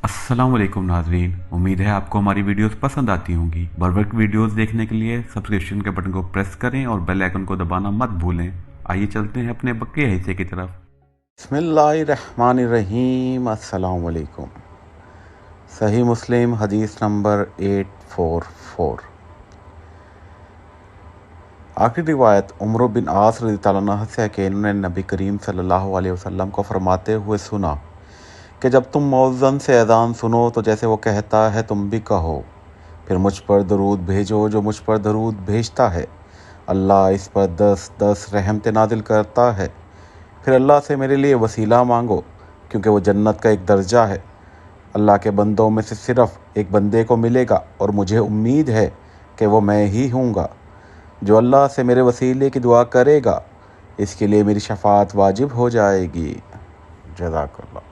अस्सलाम वालेकुम नाजरीन, उम्मीद है आपको हमारी वीडियोस पसंद आती होंगी। बर वक्त वीडियोस देखने के लिए सब्सक्रिप्शन के बटन को प्रेस करें और बेल आइकन को दबाना मत भूलें। आइए चलते हैं अपने बकिया हिस्से की तरफ। बिस्मिल्लाहिर्रहमानिर्रहीम। अस्सलाम वालेकुम। सही मुस्लिम हदीस नंबर 844। आखिरी रिवायत उमर बिन आस रज़ियल्लाहु अन्हु से है कि इन्होंने नबी करीम सल्लल्लाहु अलैहि वसल्लम को फरमाते हुए सुना कि जब तुम मौज़न से अज़ान सुनो तो जैसे वो कहता है तुम भी कहो, फिर मुझ पर दरूद भेजो जो मुझ पर दरूद भेजता है, अल्लाह इस पर 10 रहमतें नाजिल करता है। फिर अल्लाह से मेरे लिए वसीला मांगो क्योंकि वो जन्नत का एक दर्जा है। अल्लाह के बंदों में से सिर्फ़ एक बंदे को मिलेगा और मुझे उम्मीद है कि वो मैं ही हूँगा। जो अल्लाह से मेरे वसीले की दुआ करेगा इसके लिए मेरी शफ़ाअत वाजिब हो जाएगी। जज़ाकल्लाह।